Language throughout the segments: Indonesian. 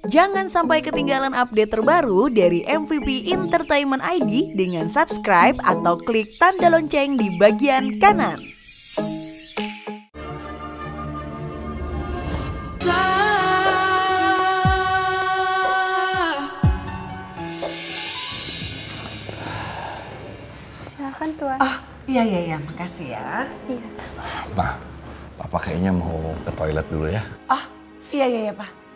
Jangan sampai ketinggalan update terbaru dari MVP Entertainment ID dengan subscribe atau klik tanda lonceng di bagian kanan. Silakan Tuan. Oh, iya, makasih ya. Iya. Nah, Papa kayaknya mau ke toilet dulu ya. Oh, iya, Pak.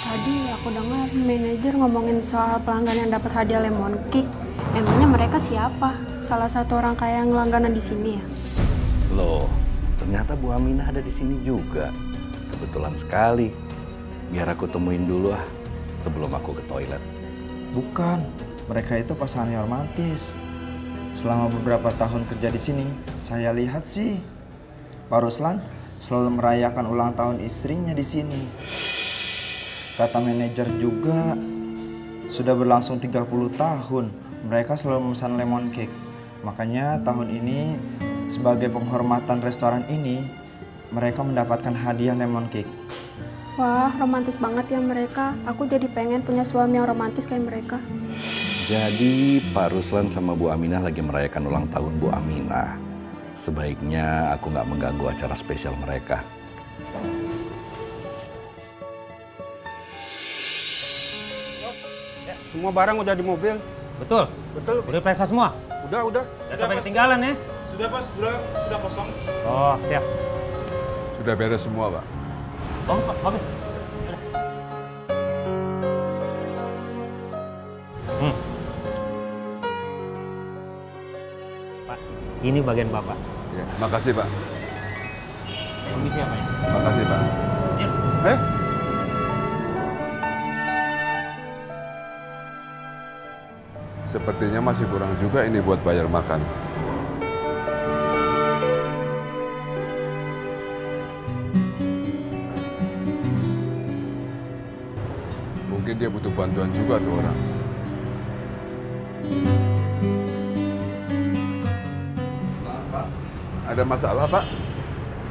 Tadi aku dengar manajer ngomongin soal pelanggan yang dapat hadiah lemon cake. Emangnya mereka siapa? Salah satu orang kaya yang langganan di sini ya? Loh, ternyata Bu Aminah ada di sini juga. Kebetulan sekali. Biar aku temuin dulu sebelum aku ke toilet. Bukan, mereka itu pasangan romantis. Selama beberapa tahun kerja di sini, saya lihat sih Pak Ruslan selalu merayakan ulang tahun istrinya di sini. Kata manajer juga, sudah berlangsung 30 tahun mereka selalu memesan lemon cake. Makanya tahun ini sebagai penghormatan restoran ini, mereka mendapatkan hadiah lemon cake. Wah, romantis banget ya mereka. Aku jadi pengen punya suami yang romantis kayak mereka. Jadi Pak Ruslan sama Bu Aminah lagi merayakan ulang tahun Bu Aminah. Sebaiknya aku nggak mengganggu acara spesial mereka. Semua barang udah di mobil. Betul? Betul. Udah periksa semua? Udah. Jangan sampai ketinggalan ya? Sudah Pak, sudah kosong. Oh, siap. Sudah beres semua, Pak. Bagus, Pak. Bagus. Pak, ini bagian Bapak. Ya, makasih, Pak. Komisi apa ya? Makasih, Pak. Ya. Sepertinya masih kurang juga ini buat bayar makan. Mungkin dia butuh bantuan juga tuh orang. Pak, ada masalah, Pak?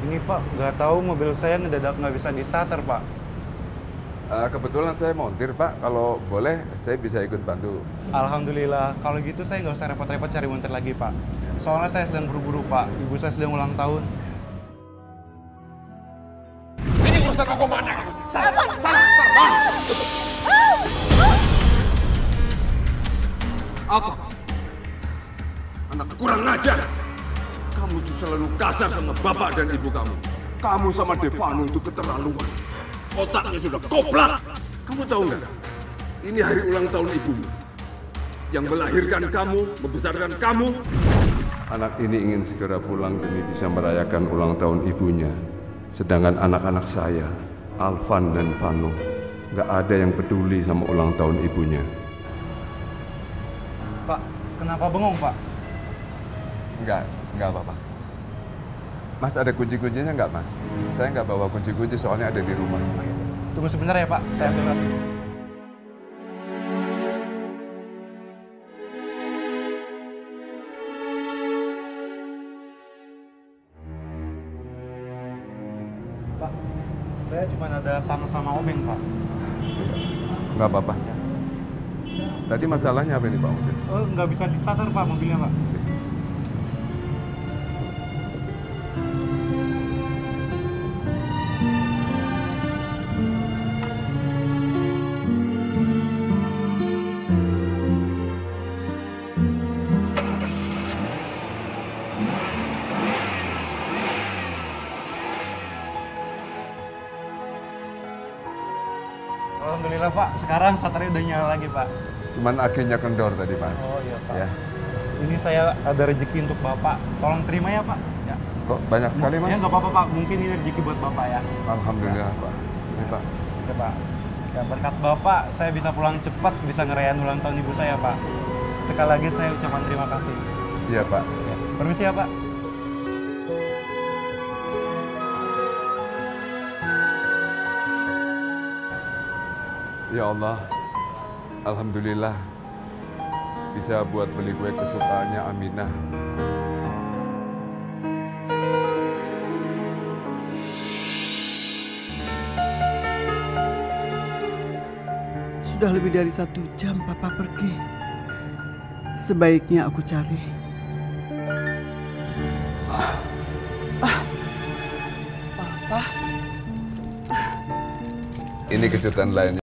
Ini Pak, nggak tahu mobil saya ngedadak nggak bisa di starter Pak. Kebetulan saya montir, Pak. Kalau boleh, saya bisa ikut bantu. Alhamdulillah, kalau gitu saya nggak usah repot-repot cari montir lagi Pak. Soalnya saya sedang buru-buru Pak, ibu saya sedang ulang tahun. Ini urusan kok mana? Salah. Apa? Anak kurang ajar. Kamu tuh selalu kasar sama bapak dan ibu kamu. Kamu sama Devano itu keterlaluan. Otaknya sudah koplak. Kamu tahu nggak? Ini hari ulang tahun ibumu. Yang melahirkan kamu, membesarkan kamu. Anak ini ingin segera pulang demi bisa merayakan ulang tahun ibunya. Sedangkan anak-anak saya, Alvan dan Vano, nggak ada yang peduli sama ulang tahun ibunya. Pak, kenapa bengong Pak? Enggak apa-apa. Mas ada kunci-kuncinya nggak, Mas? Saya nggak bawa kunci-kunci soalnya ada di rumah. Tunggu sebentar ya Pak, saya ambil. Pak, saya cuma ada Tano sama Obeng Pak. Nggak apa-apa. Tadi masalahnya apa ini, Pak? Oh, nggak bisa di starter Pak mobilnya Pak. Alhamdulillah Pak, sekarang starternya udah nyala lagi Pak. Cuman akhirnya kendor tadi, Mas. Oh iya Pak. Ya. Ini saya ada rezeki untuk Bapak. Tolong terima ya Pak. Ya. Kok banyak sekali, Mas? Ya nggak apa-apa Pak, mungkin ini rezeki buat Bapak ya. Alhamdulillah, Pak. Ini, Pak. Ya Pak. Ya berkat Bapak, saya bisa pulang cepat, bisa ngerayain ulang tahun ibu saya Pak. Sekali lagi saya ucapkan terima kasih. Iya, Pak. Ya. Permisi ya Pak. Ya Allah, alhamdulillah bisa buat beli kue kesukaannya Aminah. Sudah lebih dari 1 jam papa pergi. Sebaiknya aku cari. Papa. Ini kejutan lainnya.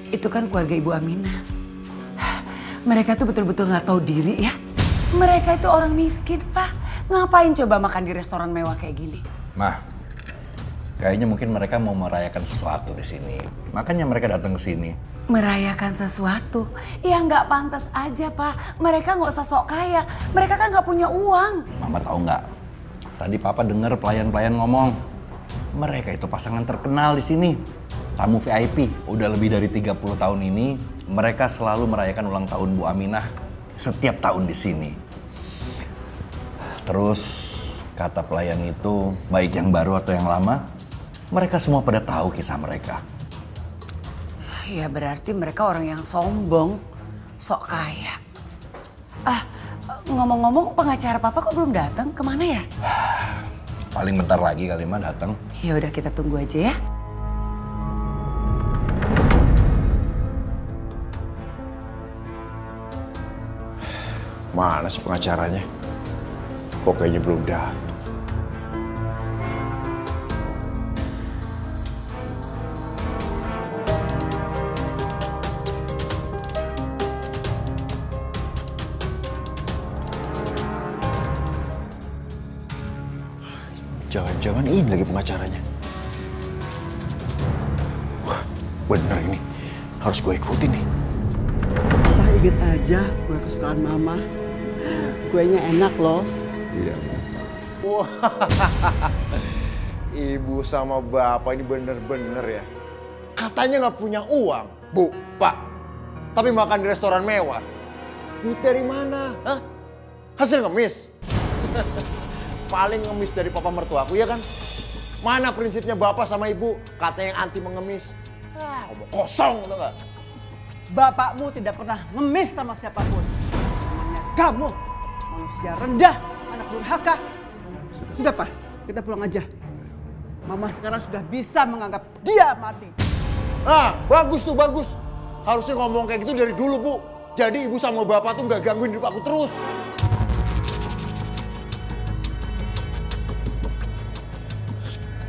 Itu kan keluarga Ibu Aminah. Mereka tuh betul-betul nggak tahu diri ya. Mereka itu orang miskin, Pak. Ngapain coba makan di restoran mewah kayak gini? Mah, kayaknya mungkin mereka mau merayakan sesuatu di sini. Makanya mereka datang ke sini. Merayakan sesuatu? Ya nggak pantas aja, Pak. Mereka nggak usah sok kaya. Mereka kan nggak punya uang. Mama tahu nggak? Tadi Papa dengar pelayan-pelayan ngomong. Mereka itu pasangan terkenal di sini. Tamu VIP. Udah lebih dari 30 tahun ini, mereka selalu merayakan ulang tahun Bu Aminah setiap tahun di sini. Terus, kata pelayan itu, baik yang baru atau yang lama, mereka semua pada tahu kisah mereka. Ya berarti mereka orang yang sombong, sok kaya. Ngomong-ngomong pengacara Papa kok belum datang? Kemana ya? Paling bentar lagi kali mah datang. Ya udah kita tunggu aja ya. Mana sih pengacaranya? Kok kayaknya belum datang. Jangan-jangan ini lagi pengacaranya. Wah, bener ini. Harus gue ikutin nih. Papa inget aja kue kesukaan Mama. Kuenya enak loh. Iya. Wah, ibu sama bapak ini bener-bener ya. Katanya nggak punya uang, Bu, Pak. Tapi makan di restoran mewah. Duit dari mana? Hah? Hasil ngemis? Paling ngemis dari papa mertuaku ya kan? Mana prinsipnya bapak sama ibu? Katanya yang anti mengemis. Ngomong kosong, tau nggak? Bapakmu tidak pernah ngemis sama siapapun. Namanya kamu, manusia rendah, anak durhaka. Sudah Pak, kita pulang aja. Mama sekarang sudah bisa menganggap dia mati. Ah, bagus tuh, bagus. Harusnya ngomong kayak gitu dari dulu, Bu. Jadi ibu sama bapak tuh nggak gangguin hidup aku terus.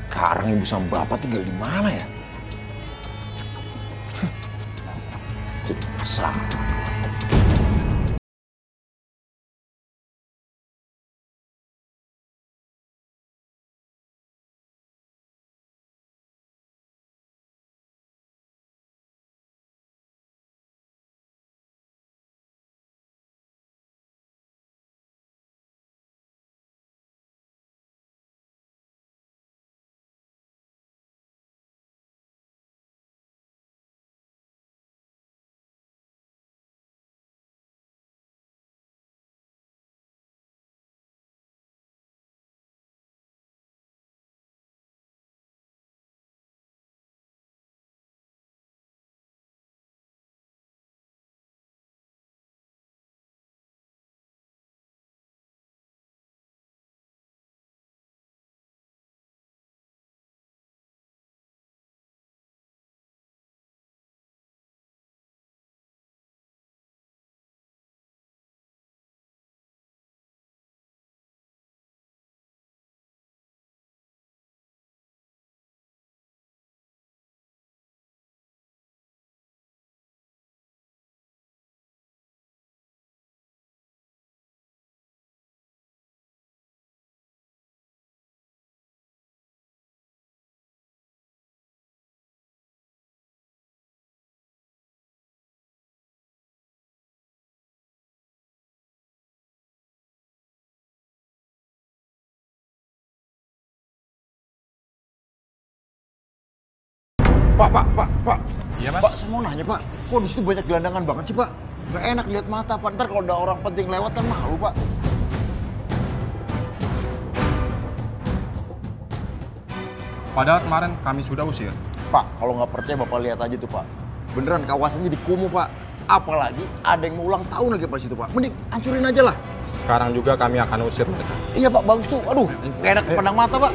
Sekarang ibu sama bapak tinggal di mana ya? Jadi masalah. Pak. Iya, Mas. Pak, saya mau nanya, Pak. Kok di situ banyak gelandangan banget sih, Pak? Gak enak lihat mata, Pak. Ntar kalau ada orang penting lewat kan malu, Pak. Padahal kemarin kami sudah usir. Pak, kalau nggak percaya Bapak lihat aja tuh, Pak. Beneran kawasannya dikumuh, Pak. Apalagi ada yang mau ulang tahun lagi Pak situ, Pak. Mending hancurin aja lah. Sekarang juga kami akan usir mereka. Iya, Pak. Bagus tuh. Aduh, nggak enak dipandang mata, Pak.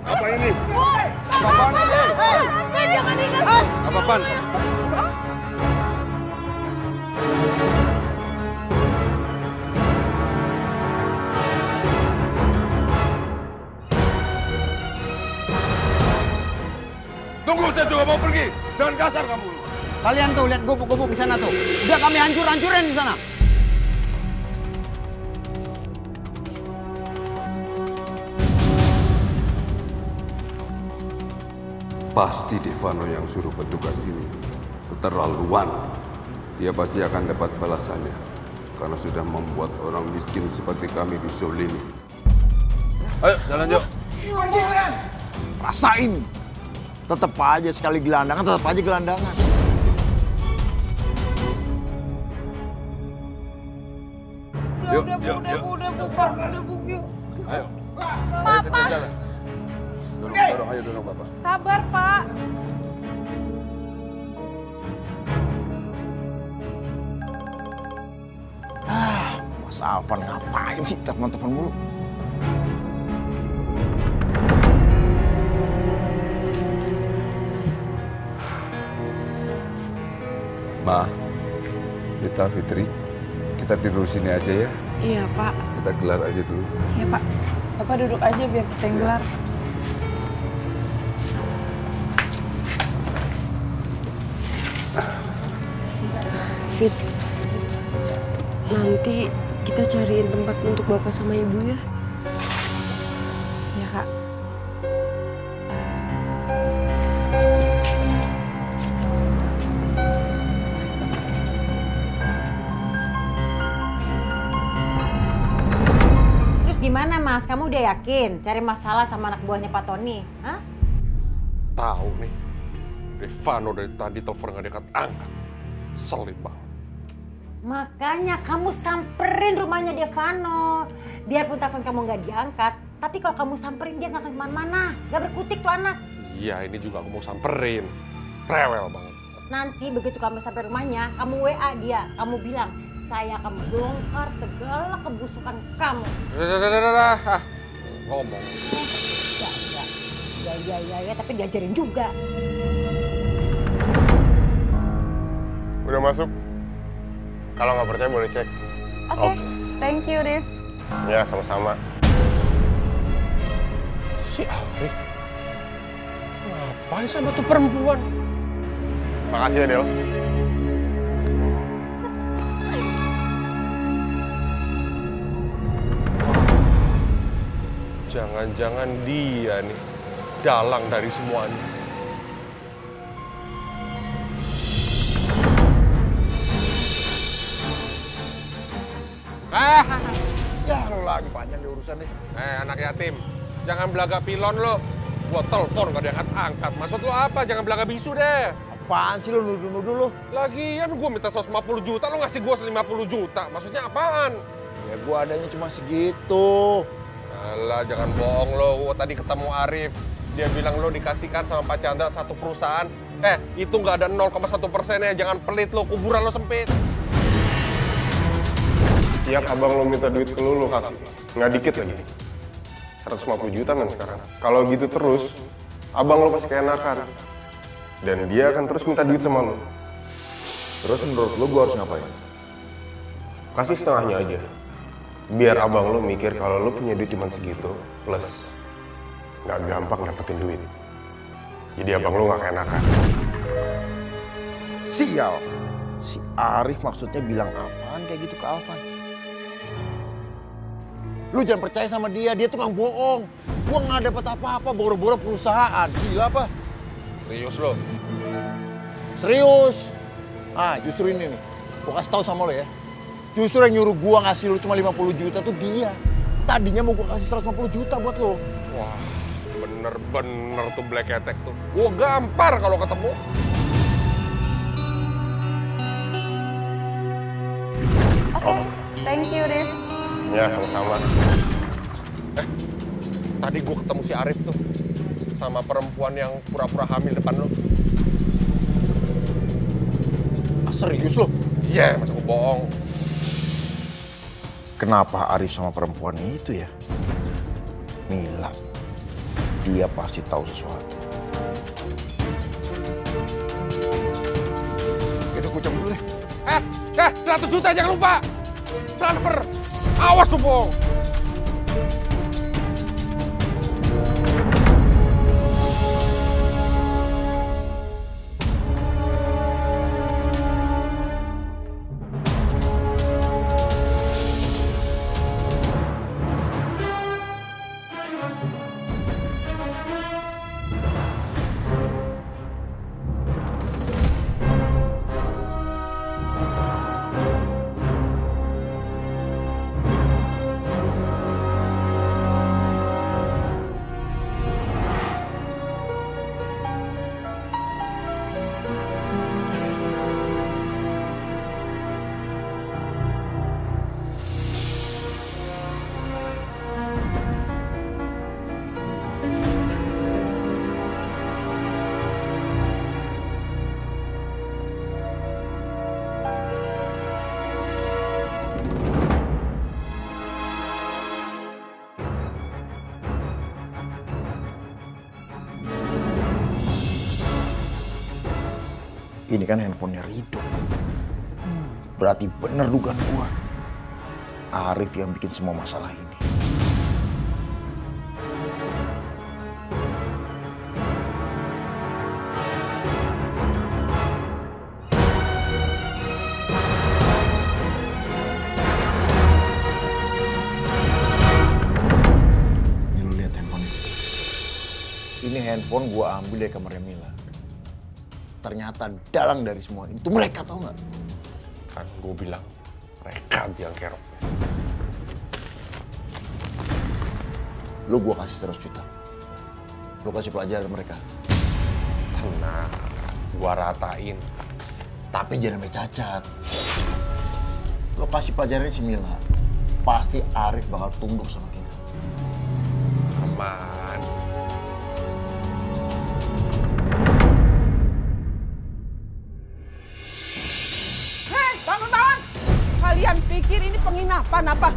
Apa ini? Apa-apaan? Tunggu, saya juga mau pergi. Jangan kasar kamu. Kalian tuh lihat gubuk-gubuk di sana tuh. Udah kami hancur-hancurin di sana. Pasti Devano yang suruh petugas ini keterlaluan. Dia pasti akan dapat balasannya karena sudah membuat orang miskin seperti kami dizolimi. Ayo, jalan yuk. Pergi kalian. Rasain. Tetep aja sekali gelandangan, tetep aja gelandangan. Yuk, Pak. Yuk. Ayo. Papa. Dorong, Bapak. Sabar, Pak. Mas Alvan ngapain sih telepon-telepon mulu? Ma, kita Fitri, kita tidur sini aja ya. Iya, Pak. Kita gelar aja dulu. Iya, Pak. Bapak duduk aja biar kita yang gelar. Fit, nanti kita cariin tempat untuk Bapak sama Ibu ya. Ya, Kak. Terus gimana, Mas? Kamu udah yakin cari masalah sama anak buahnya Pak Tony? Hah? Tahu nih, Devano dari tadi telepon nggak diangkat-angkat. Selip banget. Makanya kamu samperin rumahnya Devano. Biarpun telepon kamu nggak diangkat, tapi kalau kamu samperin dia nggak akan kemana-mana. Nggak berkutik tuh anak. Iya, ini juga aku mau samperin. Rewel banget. Nanti begitu kamu sampai rumahnya, kamu WA dia. Kamu bilang, saya akan bongkar segala kebusukan kamu. Dah. Ngomong. Ya, tapi diajarin juga. Udah masuk? Kalau nggak percaya boleh cek. Oke. Thank you, Rif. Ya, sama-sama. Si Arif. Ngapain sama tuh perempuan? Makasih ya, Del. Jangan-jangan dia nih dalang dari semuanya. Ya lo lagi panjang di urusan nih. Anak yatim, jangan belaga pilon lo. Gua telepon gak diangkat-angkat. Maksud lo apa? Jangan belaga bisu deh. Apaan sih lo nuduh-nuduh lo? Lagian gua minta 150 juta, lo ngasih gua 50 juta. Maksudnya apaan? Ya gua adanya cuma segitu. Alah, jangan bohong lo. Gua tadi ketemu Arif. Dia bilang lo dikasihkan sama Pak Chandra satu perusahaan. Itu nggak ada 0,1%-nya. Jangan pelit lo, kuburan lo sempit. Tiap abang lo minta duit ke lo kasih. Nggak dikit lagi. 150 juta men sekarang. Kalau gitu terus, abang lo pasti keenakan. Dan dia akan terus minta duit sama lo. Terus menurut lo gue harus ngapain? Kasih setengahnya aja. Biar abang lo mikir kalau lo punya duit cuma segitu, plus nggak gampang dapetin duit. Jadi abang lo nggak keenakan. Sial. Si Arif maksudnya bilang apaan kayak gitu ke Alvan? Lu jangan percaya sama dia tukang bohong. Gua nggak dapat apa-apa, boro-boro perusahaan. Gila apa? Serius lo? Serius. Ah, justru ini nih. Gua kasih tahu sama lo ya. Justru yang nyuruh gua ngasih lu cuma 50 juta tuh dia. Tadinya mau gua kasih 150 juta buat lo. Wah, bener-bener tuh Black Attack tuh. Gua gampar kalau ketemu. Oke, thank you, Rif. Ya, sama-sama. Tadi gua ketemu si Arif tuh. Sama perempuan yang pura-pura hamil depan lo. Ah, serius lo? Iya, masa gua bohong. Kenapa Arif sama perempuan itu ya? Mila. Dia pasti tahu sesuatu. Yaudah, gue cabut dulu deh. 100 juta jangan lupa. Transfer. Awas tuh bohong. Ini kan handphonenya Rido. Berarti bener dugaan gua. Arif yang bikin semua masalah ini. Ini lu lihat handphone ini. Ini handphone gua ambil dari kamarnya Mila. Ternyata dalang dari semua ini. Itu mereka, tau nggak? Kan gue bilang, mereka biang kerok. Lu gua kasih 100 juta. Lu kasih pelajaran mereka. Tenang, gua ratain. Tapi jangan sampai cacat. Lu kasih pelajaran si Mila. Pasti Arif bakal tunduk sama kita. Aman. Kalian pikir ini penginapan apa?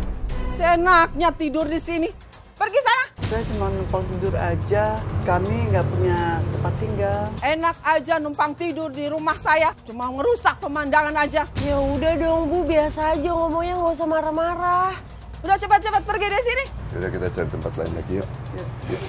Seenaknya tidur di sini. Pergi sana. Saya cuma numpang tidur aja. Kami nggak punya tempat tinggal. Enak aja numpang tidur di rumah saya. Cuma ngerusak pemandangan aja. Ya udah dong Bu, biasa aja ngomongnya, nggak usah marah-marah. Udah cepat-cepat pergi dari sini. Udah kita cari tempat lain lagi yuk. Yuk.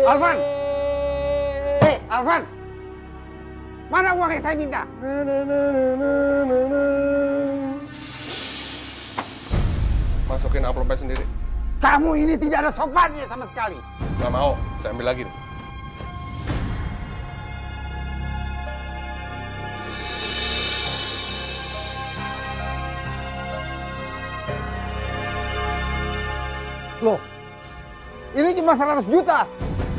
Alvan! Hei, Alvan! Mana uang yang saya minta? Masukin amplopnya sendiri. Kamu ini tidak ada sopannya sama sekali. Gak mau, saya ambil lagi. Loh, ini cuma 100 juta.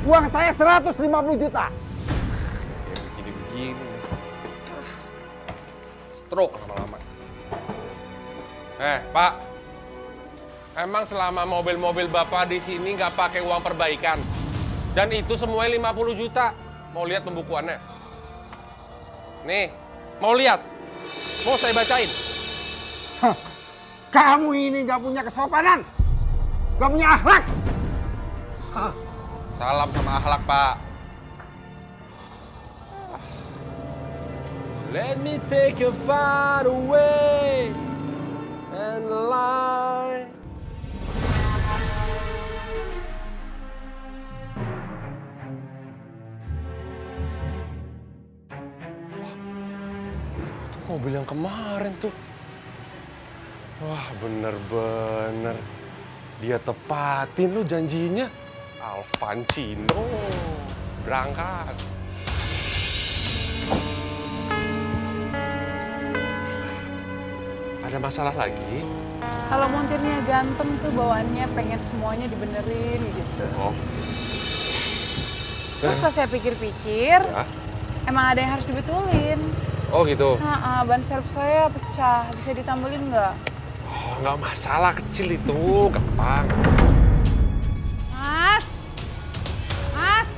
Uang saya 150 juta. Ya begini-begini. Stroke lama-lama. Pak. Emang selama mobil-mobil Bapak di sini nggak pakai uang perbaikan? Dan itu semuanya 50 juta. Mau lihat pembukuannya? Nih, mau lihat? Mau saya bacain? Hah, kamu ini nggak punya kesopanan, nggak punya akhlak. Hah. Salam sama akhlak, Pak. Let me take you far away and lie. Itu mobil yang kemarin tuh. Wah, bener-bener. Dia tepatin lu janjinya. Alvancino berangkat. Ada masalah lagi? Kalau montirnya ganteng tuh bawaannya pengen semuanya dibenerin gitu. Oh. Terus pas saya pikir-pikir, Ya? emang ada yang harus dibetulin. Oh gitu? Ban serep saya pecah, bisa ditambelin nggak? Oh, nggak masalah, kecil itu, gampang. Mas! Mas!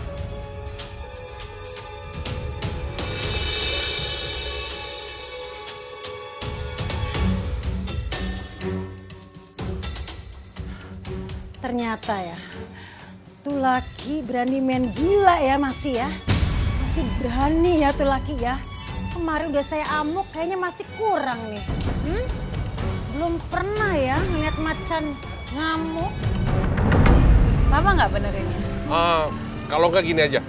Ternyata ya, tuh laki berani main gila ya masih ya. Masih berani ya tuh laki ya. Kemarin udah saya amuk, kayaknya masih kurang nih. Belum pernah ya ngeliat macan ngamuk. Lama nggak benerinnya? Kalau nggak gini aja,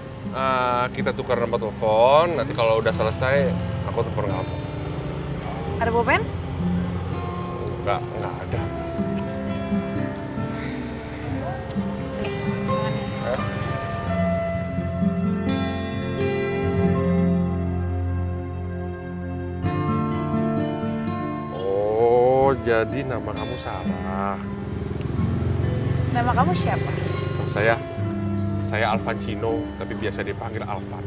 kita tukar nomor telepon, nanti kalau udah selesai, aku telepon kamu. Ada pulpen? Nggak ada. Oh, jadi nama kamu Sarah. Nama kamu siapa? Saya Alvancino, tapi biasa dipanggil Alvan.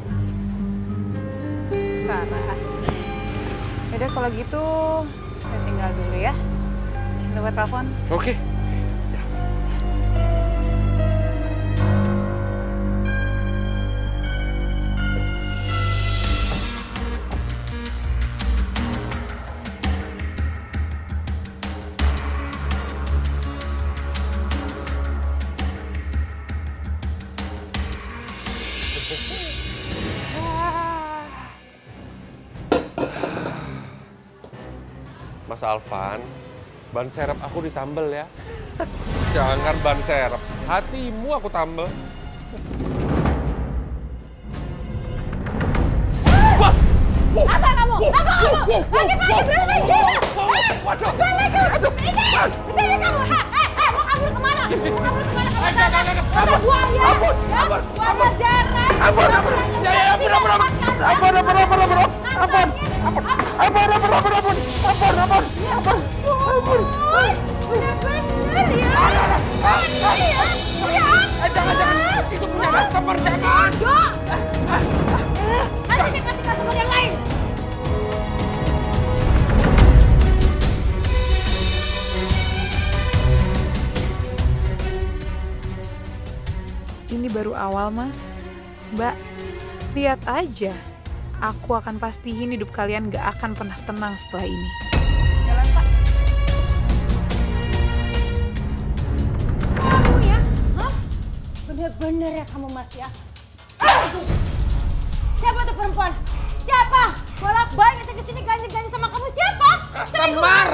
Sarah. Yaudah kalau gitu, saya tinggal dulu ya. Jangan lupa telepon. Oke. Mas Alvan, ban serep aku ditambel ya. Jangan ban serep, hatimu aku tambel. Apa kamu? Pagi-pagi berani gila! Balik kamu! Sini kamu! Mau kabur kemana? Ada buaya! Buaya jarang! Ampun! Bener-bener ya! Jangan! Itu punya customer, jangan! Nanti saya kasih customer yang lain! Ini baru awal, Mas. Mbak, lihat aja. Aku akan pastiin hidup kalian gak akan pernah tenang setelah ini. Jalan, Pak. Kamu ya? Hah? Bener-bener ya kamu, Mas ya? Siapa tuh perempuan? Siapa? Bolak-balik kesini ganti-ganti sama kamu siapa? Customer!